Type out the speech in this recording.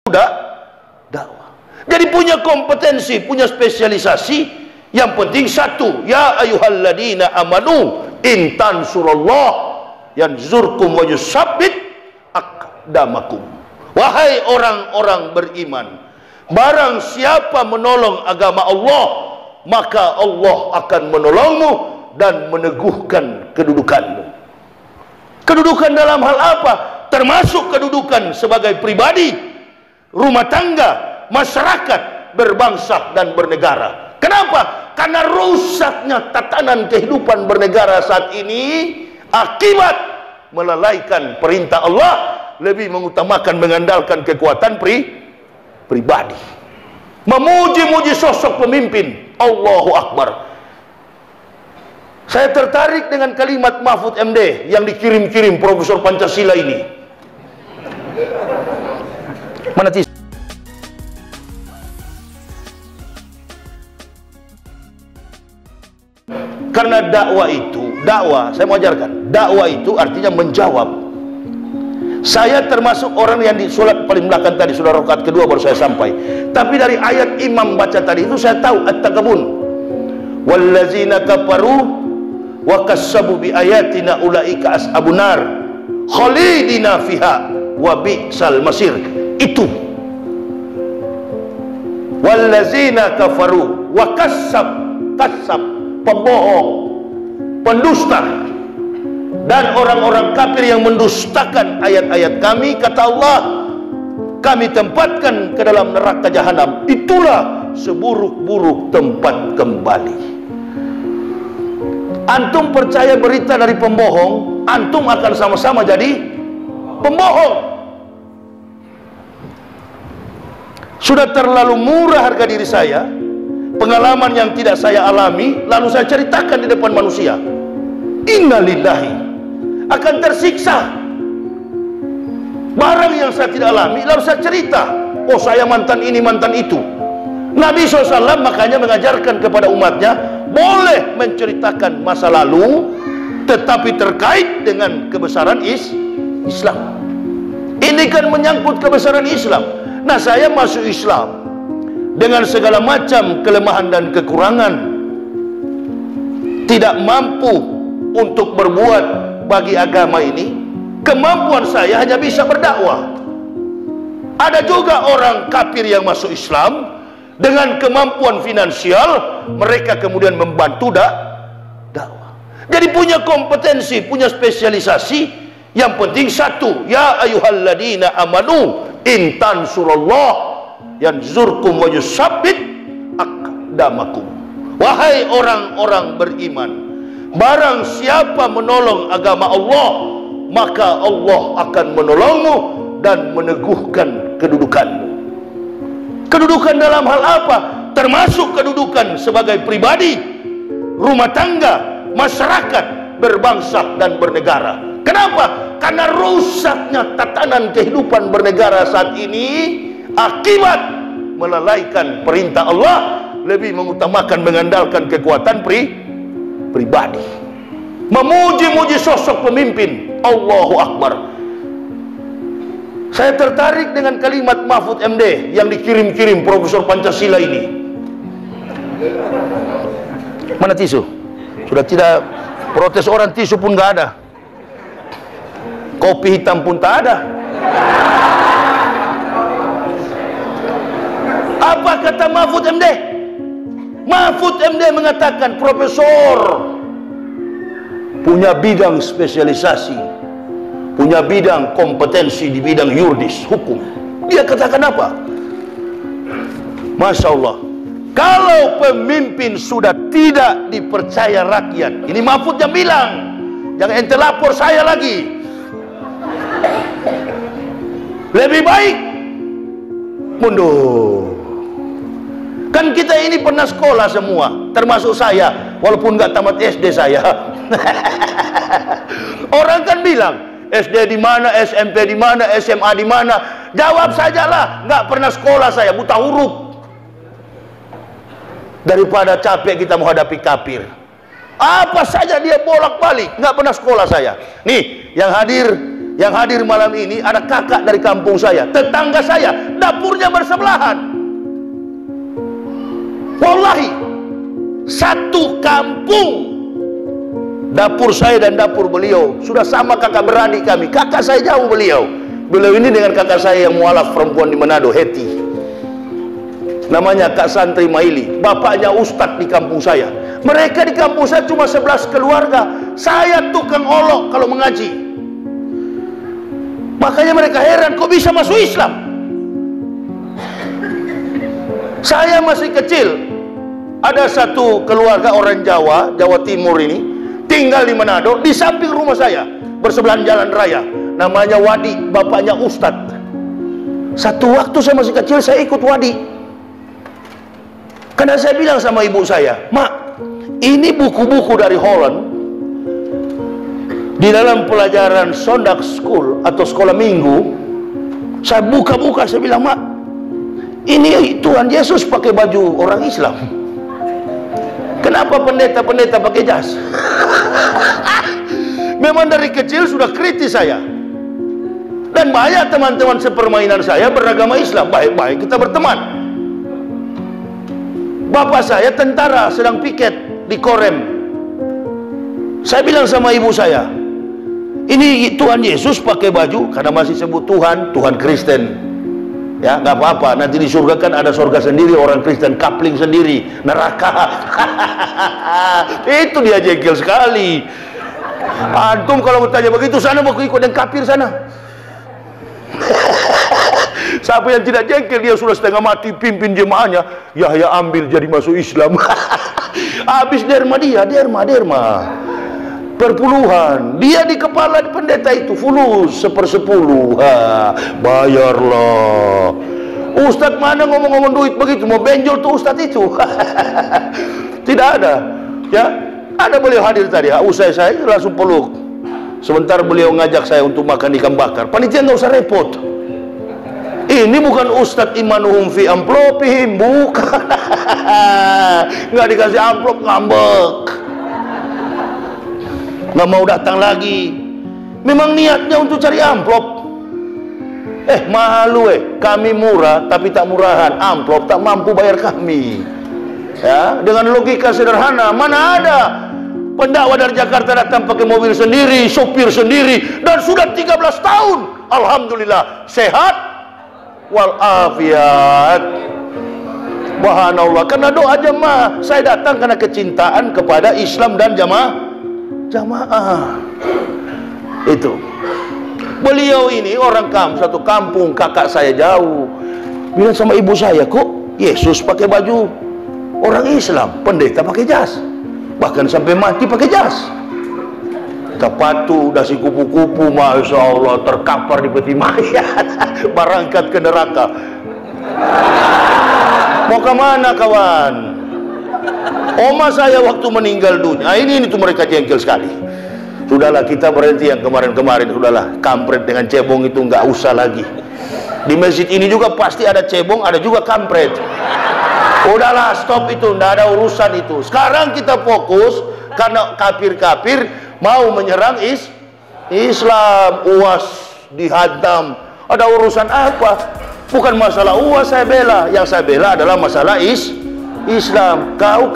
dakwah. Jadi punya kompetensi, punya spesialisasi. Yang penting satu, ya ayyuhalladzina amanu in tansurullah yanzurkum wa yusabbit aqdamakum. Wahai orang-orang beriman, barang siapa menolong agama Allah, maka Allah akan menolongmu dan meneguhkan kedudukanmu. Kedudukan dalam hal apa? Termasuk kedudukan sebagai pribadi, rumah tangga, masyarakat, berbangsa dan bernegara. Kenapa? Karena rusaknya tatanan kehidupan bernegara saat ini akibat melalaikan perintah Allah, lebih mengutamakan mengandalkan kekuatan pribadi, memuji-muji sosok pemimpin. Allahu Akbar. Saya tertarik dengan kalimat Mahfud MD yang dikirim-kirim Profesor Pancasila ini. Mana tisu? Karena dakwah itu, saya mau ajarkan, dakwah itu artinya menjawab. Saya termasuk orang yang di sholat paling belakang tadi, sudah rakaat kedua baru saya sampai. Tapi dari ayat imam baca tadi itu saya tahu at-takabun. Wallazina kafaru wa kassabu bi ayatina ulaika ashabun nar khalidina fiha wa bi'sal masir. Itu wallazina kafaru wa kassab, pembohong, pendusta, dan orang-orang kafir yang mendustakan ayat-ayat kami, kata Allah, kami tempatkan ke dalam neraka jahanam. Itulah seburuk-buruk tempat kembali. Antum percaya berita dari pembohong, antum akan sama-sama jadi pembohong. Sudah terlalu murah harga diri saya, pengalaman yang tidak saya alami, lalu saya ceritakan di depan manusia. Innalillahi, akan tersiksa. Barang yang saya tidak alami, lalu saya cerita. Oh, saya mantan ini, mantan itu. Nabi SAW makanya mengajarkan kepada umatnya, boleh menceritakan masa lalu, tetapi terkait dengan kebesaran Islam. Ini kan menyangkut kebesaran Islam. Nah, saya masuk Islam dengan segala macam kelemahan dan kekurangan, tidak mampu untuk berbuat bagi agama ini. Kemampuan saya hanya bisa berdakwah. Ada juga orang kafir yang masuk Islam dengan kemampuan finansial, mereka kemudian membantu dakwah. Jadi punya kompetensi, punya spesialisasi. Yang penting satu, ya ayyuhalladzina amanu in tansurullah yanzurkum wa yusabbit aqdamakum. Wahai orang-orang beriman, barang siapa menolong agama Allah, maka Allah akan menolongmu dan meneguhkan kedudukanmu. Kedudukan dalam hal apa? Termasuk kedudukan sebagai pribadi, rumah tangga, masyarakat, berbangsa dan bernegara. Kenapa? Karena rusaknya tatanan kehidupan bernegara saat ini akibat melalaikan perintah Allah, lebih mengutamakan mengandalkan kekuatan pribadi, memuji-muji sosok pemimpin. Allahu Akbar. Saya tertarik dengan kalimat Mahfud MD yang dikirim-kirim Profesor Pancasila ini. Mana tisu? Sudah tidak protes orang, tisu pun nggak ada. Kopi hitam pun tak ada. Apa kata Mahfud MD? Mahfud MD mengatakan profesor, punya bidang spesialisasi, punya bidang kompetensi di bidang yuridis, hukum. Dia katakan apa? Masya Allah, kalau pemimpin sudah tidak dipercaya rakyat, ini Mahfud yang bilang, jangan ente lapor saya lagi, lebih baik mundur. Kan kita ini pernah sekolah semua, termasuk saya, walaupun nggak tamat SD saya. Orang kan bilang, SD di mana, SMP di mana, SMA di mana? Jawab sajalah, nggak pernah sekolah saya, buta huruf. Daripada capek kita menghadapi kafir. Apa saja dia bolak-balik, nggak pernah sekolah saya. Nih, yang hadir yang hadir malam ini ada kakak dari kampung saya, tetangga saya, dapurnya bersebelahan. Wallahi, satu kampung, dapur saya dan dapur beliau sudah sama kakak beradik kami. Kakak saya jauh beliau ini dengan kakak saya yang mualaf perempuan di Manado, Heti, namanya Kak Santri Maili. Bapaknya ustadz di kampung saya. Mereka di kampung saya cuma 11 keluarga. Saya tukang olok kalau mengaji. Makanya mereka heran, kok bisa masuk Islam? Saya masih kecil, ada satu keluarga orang Jawa, Jawa Timur ini, tinggal di Manado, di samping rumah saya, bersebelahan jalan raya. Namanya Wadi, bapaknya Ustadz. Satu waktu saya masih kecil, saya ikut Wadi. Karena saya bilang sama ibu saya, Mak, ini buku-buku dari Holland, di dalam pelajaran Sunday School atau sekolah minggu, saya buka-buka, saya bilang, Mak, ini Tuhan Yesus pakai baju orang Islam. Kenapa pendeta-pendeta pakai jas? Memang dari kecil sudah kritis saya. Dan banyak teman-teman sepermainan saya beragama Islam. Baik-baik kita berteman. Bapak saya tentara sedang piket di Korem. Saya bilang sama ibu saya, ini Tuhan Yesus pakai baju, karena masih sebut Tuhan, Tuhan Kristen. Ya, nggak apa-apa, nanti di surga kan ada surga sendiri, orang Kristen, kapling sendiri, neraka. Itu dia jengkel sekali. Antum kalau bertanya begitu, sana mau ikut yang kafir sana. Siapa yang tidak jengkel, dia sudah setengah mati pimpin jemaahnya, Yahya ambil jadi masuk Islam. Habis derma dia, derma perpuluhan, dia di kepala pendeta itu fulus 1/10. Bayarlah. Ustadz mana ngomong-ngomong duit begitu, mau benjol tuh ustadz itu. Tidak ada. Ya, ada beliau hadir tadi, usai saya langsung peluk. Sebentar beliau ngajak saya untuk makan ikan bakar. Panitia nggak usah repot. Ini bukan Ustadz imanuhum fi amplopihim, bukan. Nggak dikasih amplop, ngambek, nggak mau datang lagi. Memang niatnya untuk cari amplop. Malu kami murah tapi tak murahan, amplop tak mampu bayar kami. Ya, dengan logika sederhana, mana ada pendakwa dari Jakarta datang pakai mobil sendiri, sopir sendiri, dan sudah 13 tahun, alhamdulillah, sehat walafiat. Subhanallah, karena doa jemaah. Saya datang karena kecintaan kepada Islam dan jamaah. Itu beliau ini orang satu kampung, kakak saya jauh, bilang sama ibu saya, kok Yesus pakai baju orang Islam, pendeta pakai jas, bahkan sampai mati pakai jas. Sepatu dasi kupu-kupu, masya Allah, terkapar di peti mayat. Berangkat ke neraka. Mau kemana kawan? Oma saya waktu meninggal dunia, ini tuh mereka jengkel sekali. Sudahlah, kita berhenti yang kemarin-kemarin, sudahlah, kampret dengan cebong itu nggak usah lagi. Di masjid ini juga pasti ada cebong, ada juga kampret. Udahlah, stop itu, nggak ada urusan itu. Sekarang kita fokus, karena kafir-kafir mau menyerang Islam, UAS dihantam. Ada urusan apa? Bukan masalah UAS saya bela, yang saya bela adalah masalah Islam. Kau